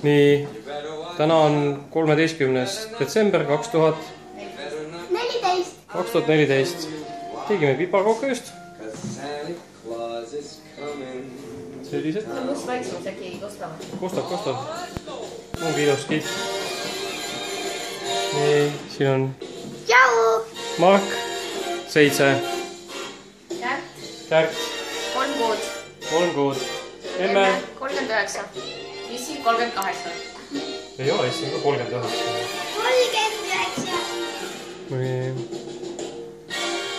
Nii, täna on 13. detsember 2014. Tegime piparkooke just. Sellised. Must väiksemaks äkki kostavad? Kostab. Ongi ilus kiit. Nii, siin on Mark, 7. Kärt. 3 kuud. 3 kuud. Emme. 39. Issi 38. Ei ole issi, ka 39. 39.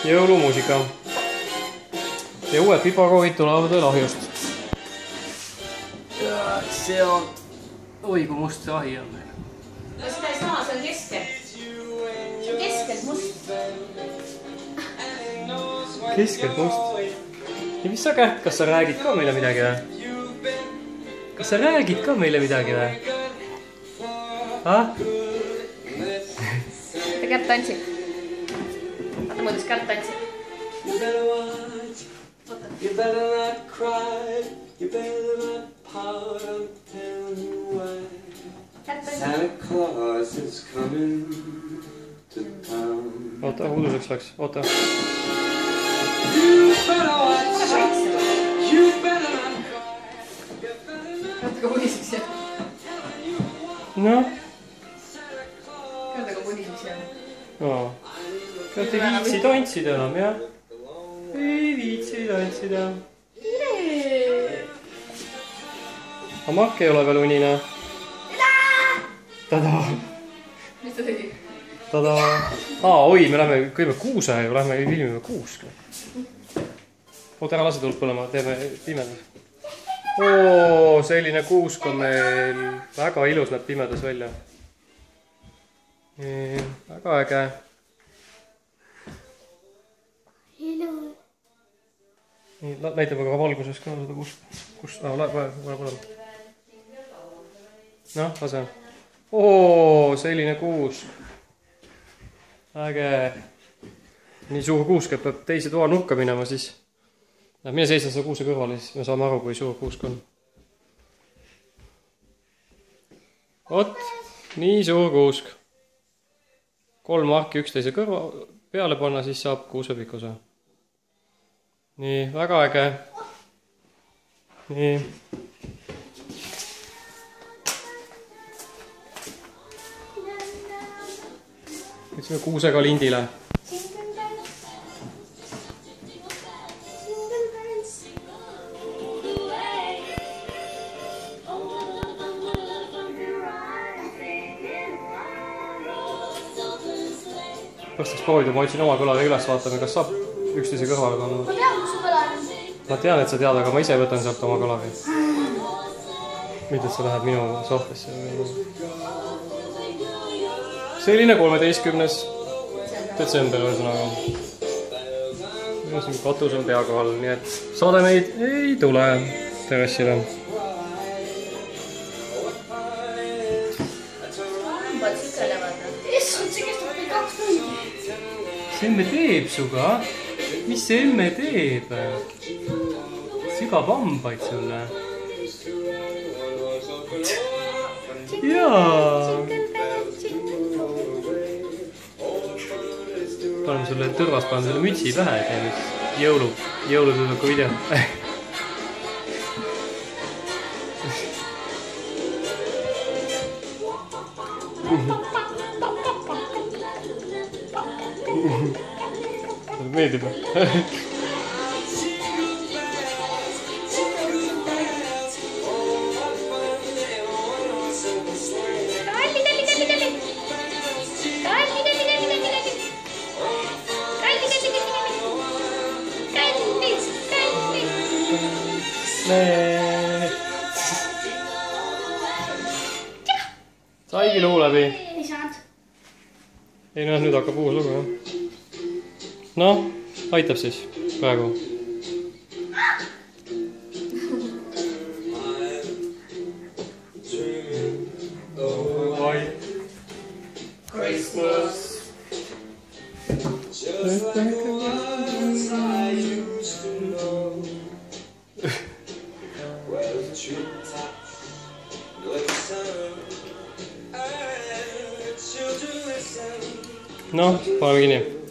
Jõulumuusika. Ja uued piparkoogid tulevad veel ahjust. Ja see on... Oi, kui must see ahi on meil. No seda ei saa, see on keskelt. See on keskelt must. Keskelt must. Ja mis sa Kärt, kas sa räägid ka meile midagi või? Kas sa räägid ka meile midagi või? Vaata Kärt tantsib. Vaata mõõdus Kärt tantsib. You better not cry, you better not pout, I'll tell you why. Santa Claus is coming to town. Oota, huuduseks läks, oota. You better watch out, you better not cry. Vaata ka puniseks jääb. Noh. Vaata ka puniseks jääb. Nad ei viitsi tantsida enam, jah? Ei viitsi tantsida. Aga Mark ei ole veel unine. Tada! Mis ta tegi? Tada! Oi, me lähme kõime kuuse ja lähme filmime kuuska. Oota, ära lase tuld põlema, teeme pimedas. Selline kuusk on meil. Väga ilus näeb pimedas välja. Väga äge. Näitame ka valguses ka seda kust. Noh, lase. Selline kuusk. Äge. Nii suur kuusk, et peab teise toa nurka minema, siis mine seisna seda kuuse kõrvale, siis me saame aru, kui suur kuusk on. Vot, nii suur kuusk. 3 marki üksteise kõrva peale panna, siis saab kuuse pikkuse. Nii, väga äge. Nii. Võtsime kuusega lindile. Pärast proovida, ma otsin oma kõlari üles, vaatame, kas saab üksteise kõrvale panna. Ma tean, kus su kõlar on. Ma tean, et sa tead, aga ma ise võtan sealt oma kõlari. Mitte, et sa lähed minu sohvesse. Selline 13. detsember ühesõnaga. Katus on pea kohal, nii et saade meid ei tule terrassile. See emme teeb suga? Mis see emme teeb? Sigab hambaid sulle. Jaa. Paneme sulle tõrvas, paneme sulle mütsi pähe, et teeme jõulutõduku video. Meeldib või? Saigi luu läbi? Ei saanud. Ei noh, nüüd hakkab uus lugu, jah. Noh, aitab siis praegu. Christmas. Just like the ones I used to know. treetops, listen, children listen. noh, paneme kinni.